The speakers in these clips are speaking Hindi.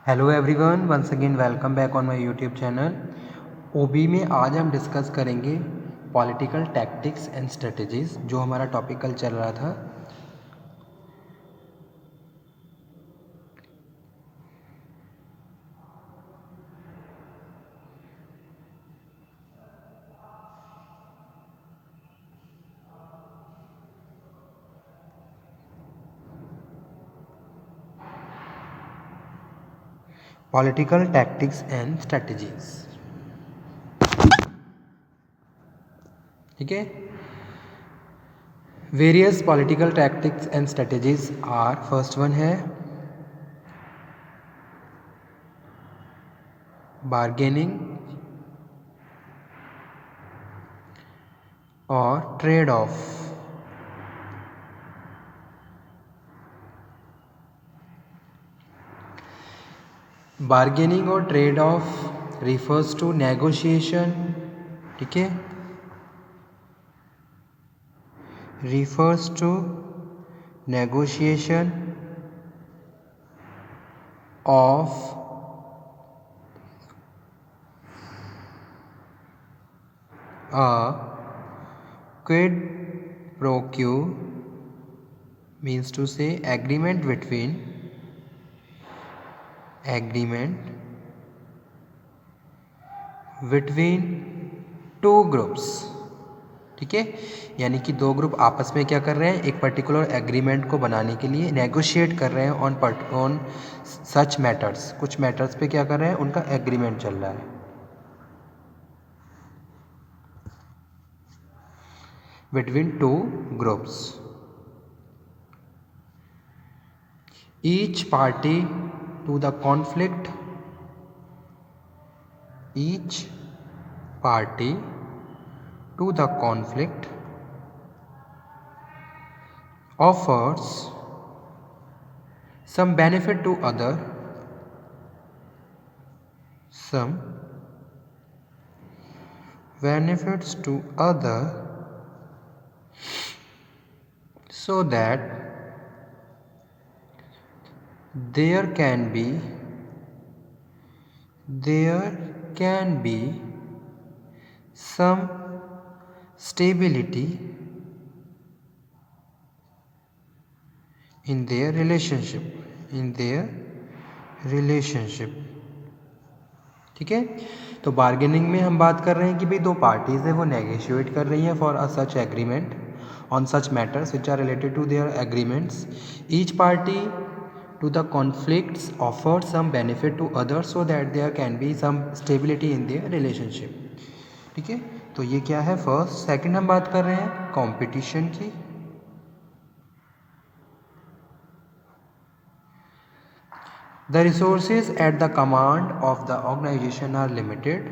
Hello everyone, once again welcome back on my YouTube channel. ओबी में आज हम डिस्कस करेंगे पॉलिटिकल टैक्टिक्स एंड स्ट्रेटजीज, जो हमारा टॉपिक कल चल रहा था। पॉलिटिकल टैक्टिक्स एंड स्ट्रेटजीज, ठीक है। Various political tactics and strategies are, first one है बार्गेनिंग और ट्रेड ऑफ। बार्गेनिंग और trade off refers to negotiation, ठीक है, refers to negotiation of a quid pro quo, means to say agreement between two groups, ठीक है। यानी कि दो ग्रुप आपस में क्या कर रहे हैं, एक पर्टिकुलर एग्रीमेंट को बनाने के लिए नेगोशिएट कर रहे हैं ऑन सच मैटर्स। कुछ मैटर्स पे क्या कर रहे हैं, उनका एग्रीमेंट चल रहा है। Between two groups, each party to the conflict offers some benefit to other some benefits to other so that there can be some stability in their relationship, ठीक है। तो बार्गेनिंग में हम बात कर रहे हैं कि भाई दो पार्टीज है वो नेगोशिएट कर रही हैं for a such agreement on such matters which are related to their agreements. Each party to the conflicts offer some benefit to others so that there can be some stability in their relationship, ठीक है। तो ये क्या है, फर्स्ट। सेकंड हम बात कर रहे हैं कंपटीशन की। The resources at the command of the organization are limited.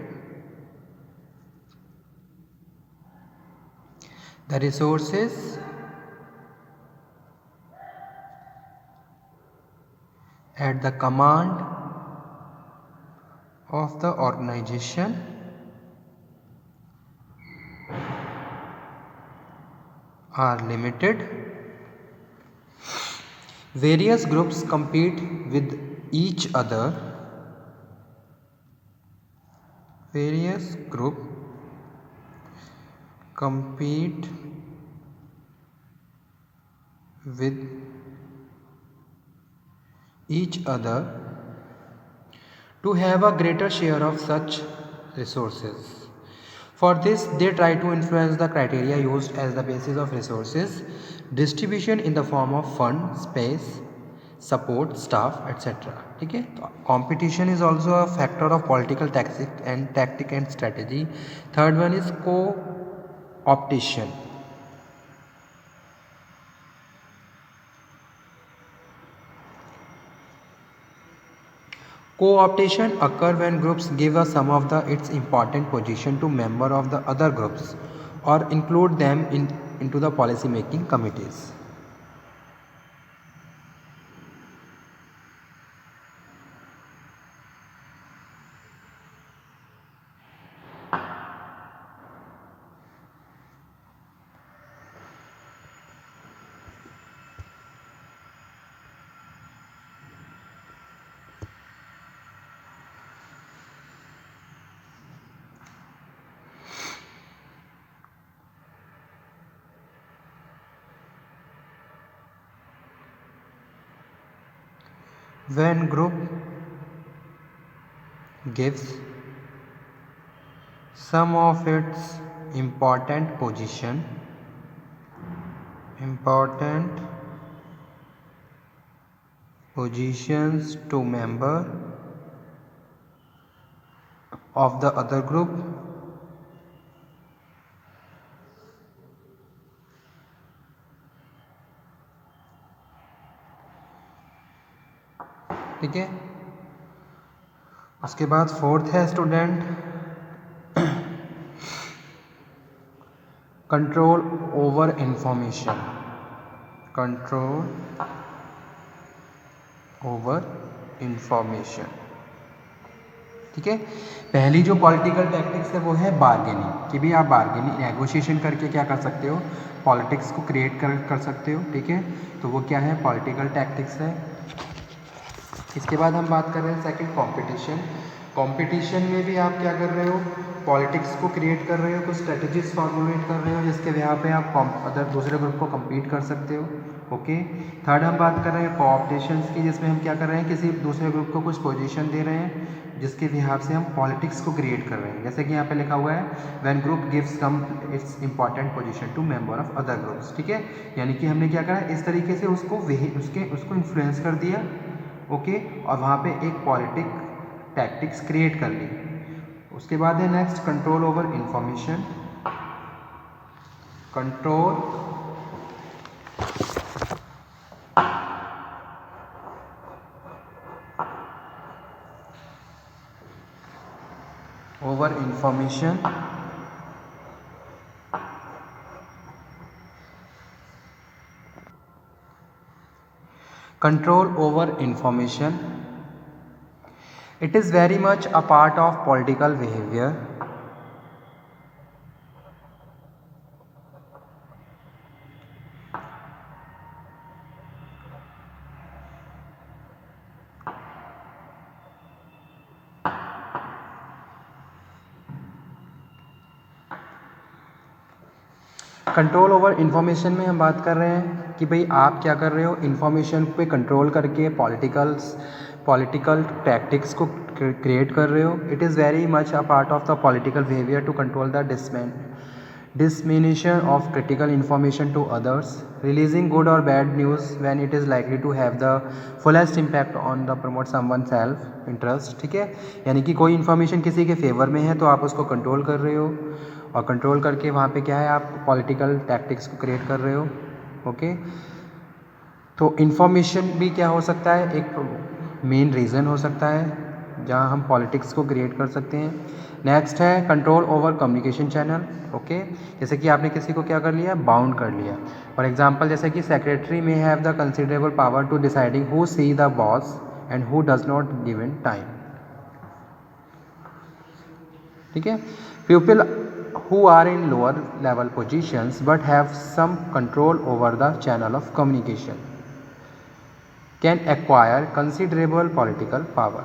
The resources at the command of the organization are limited. Various groups compete with each other. Various groups compete with each other to have a greater share of such resources. For this, they try to influence the criteria used as the basis of resources distribution in the form of fund, space, support, staff, etc. ठीक है। तो competition is also a factor of political tactic and strategy. Third one is co-optation. Co-optation occur when groups give a some of its important position to member of the other groups or include them into the policy making committees. when group gives some of its important positions to member of the other group, ठीक है। उसके बाद फोर्थ है स्टूडेंट कंट्रोल ओवर इंफॉर्मेशन, ठीक है। पहली जो पॉलिटिकल टैक्टिक्स है वो है बार्गेनिंग, कि भी आप बार्गेनिंग नेगोशिएशन करके क्या कर सकते हो, पॉलिटिक्स को क्रिएट कर सकते हो, ठीक है। तो वो क्या है, पॉलिटिकल टैक्टिक्स है। इसके बाद हम बात कर रहे हैं सेकंड कंपटीशन में भी आप क्या कर रहे हो, पॉलिटिक्स को क्रिएट कर रहे हो, कुछ स्ट्रेटजीज फॉर्मुलेट कर रहे हो जिसके वजह पे आप अदर दूसरे ग्रुप को कम्पीट कर सकते हो, ओके। थर्ड हम बात कर रहे हैं कोऑप्टेशन की, जिसमें हम क्या कर रहे हैं, किसी दूसरे ग्रुप को कुछ पोजीशन दे रहे हैं जिसके बिहाफ से हम पॉलिटिक्स को क्रिएट कर रहे हैं। जैसे कि यहाँ पे लिखा हुआ है when group gives some its important position to member of other groups, ठीक है। यानी कि हमने क्या करा, इस तरीके से उसको इन्फ्लुएंस कर दिया, ओके, और वहाँ पे एक पॉलिटिक टैक्टिक्स क्रिएट कर ली। उसके बाद है next control over information, control over information. It is very much a part of political behavior. Control over information में हम बात कर रहे हैं कि भाई आप क्या कर रहे हो, इन्फॉर्मेशन पे कंट्रोल करके पॉलिटिकल टैक्टिक्स को क्रिएट कर रहे हो। It is very much a part of the political behaviour to control the dissemination of critical information to others, releasing good or bad news when it is likely to have the fullest impact on the promote someone's self interest, ठीक है। यानी कि कोई इन्फॉर्मेशन किसी के फेवर में है तो आप उसको कंट्रोल कर रहे हो, और कंट्रोल करके वहाँ पे क्या है, आप पॉलिटिकल टैक्टिक्स को क्रिएट कर रहे हो, ओके। तो इन्फॉर्मेशन भी क्या हो सकता है, एक मेन रीज़न हो सकता है जहाँ हम पॉलिटिक्स को क्रिएट कर सकते हैं। नेक्स्ट है control over communication channel, okay. जैसे कि आपने किसी को क्या कर लिया, बाउंड कर लिया। फॉर एग्जांपल जैसे कि secretary may have the considerable power to deciding who see the boss and who does not given time, ठीक है। People who are in lower level positions but have some control over the channel of communication can acquire considerable political power.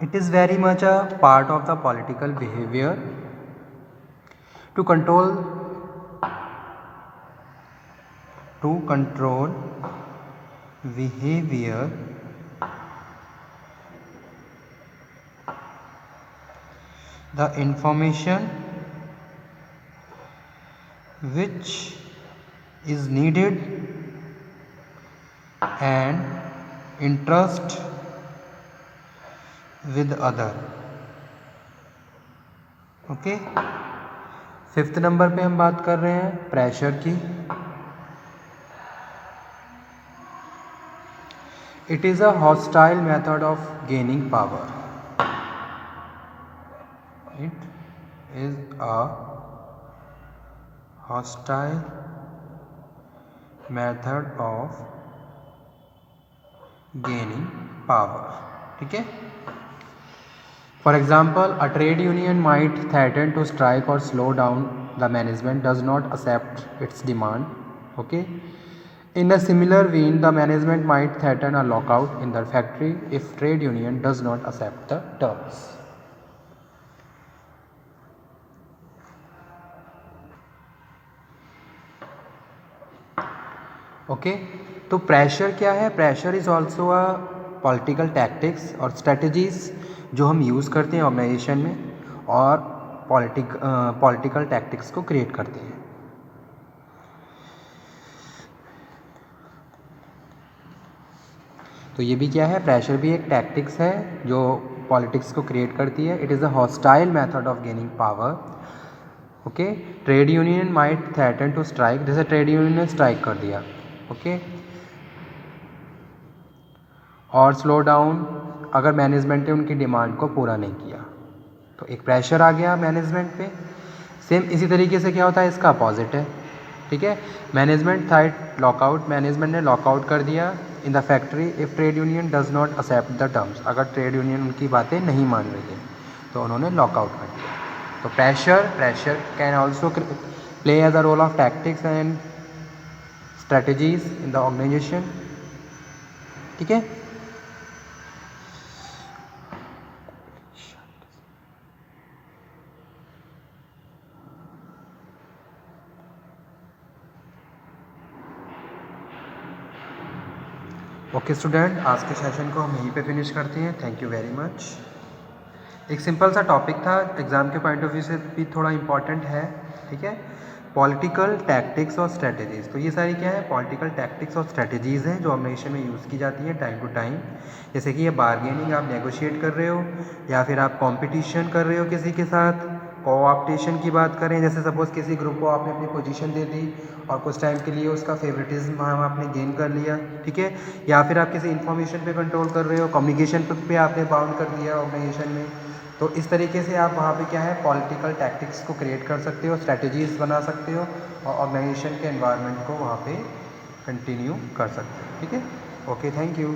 It is very much a part of the political behavior to control behavior the information which is needed and interest with other, okay. Fifth number पे हम बात कर रहे हैं प्रेशर की। It is a hostile method of gaining power, it is a hostile method of gaining power, ठीक है। For example, a trade union might threaten to strike or slow down the management does not accept its demand, okay. In a similar vein, the management might threaten a lockout in the factory if trade union does not accept the terms. Okay, तो प्रेशर क्या है? Pressure is also a political tactics और स्ट्रेटजीज जो हम यूज़ करते हैं ऑर्गेनाइजेशन में और पॉलिटिकल टैक्टिक्स को क्रिएट करते हैं। तो ये भी क्या है? प्रेशर भी एक टैक्टिक्स है जो पॉलिटिक्स को क्रिएट करती है। It is a hostile method of gaining power. Okay, trade union might threaten to strike, जैसे ट्रेड यूनियन ने स्ट्राइक कर दिया, ओके, और स्लो डाउन अगर मैनेजमेंट ने उनकी डिमांड को पूरा नहीं किया, तो एक प्रेशर आ गया मैनेजमेंट पे। सेम इसी तरीके से क्या होता है, इसका अपोजिट है, ठीक है। मैनेजमेंट थाइट लॉकआउट, मैनेजमेंट ने लॉकआउट कर दिया in the factory if trade union does not accept the terms, अगर ट्रेड यूनियन उनकी बातें नहीं मान रही है तो उन्होंने लॉकआउट कर दिया। तो pressure can also play as a role of tactics and strategies in the organisation, ठीक है। ओके स्टूडेंट, आज के सेशन को हम यहीं पे फिनिश करते हैं। Thank you very much. एक सिंपल सा टॉपिक था, एग्ज़ाम के पॉइंट ऑफ व्यू से भी थोड़ा इम्पॉर्टेंट है, ठीक है। पॉलिटिकल टैक्टिक्स और स्ट्रेटजीज़, तो ये सारी क्या है? पॉलिटिकल टैक्टिक्स और स्ट्रेटजीज़ हैं जो ऑर्गेनाइजेशन में यूज़ की जाती हैं टाइम टू टाइम। जैसे कि ये बारगेनिंग, आप नेगोशिएट कर रहे हो या फिर आप कॉम्पिटिशन कर रहे हो किसी के साथ। कोऑप्टेशन की बात करें, जैसे सपोज़ किसी ग्रुप को आपने अपनी पोजीशन दे दी और कुछ टाइम के लिए उसका फेवरेटिज्म वहाँ आपने गेन कर लिया, ठीक है। या फिर आप किसी इन्फॉर्मेशन पे कंट्रोल कर रहे हो, कम्युनिकेशन पे आपने बाउंड कर दिया ऑर्गेनाइजेशन में। तो इस तरीके से आप वहाँ पे क्या है, पॉलिटिकल टैक्टिक्स को क्रिएट कर सकते हो, स्ट्रैटेजीज बना सकते हो और ऑर्गेनाइजेशन के एनवायरनमेंट को वहाँ पे कंटिन्यू कर सकते हो, ठीक है। Okay, thank you.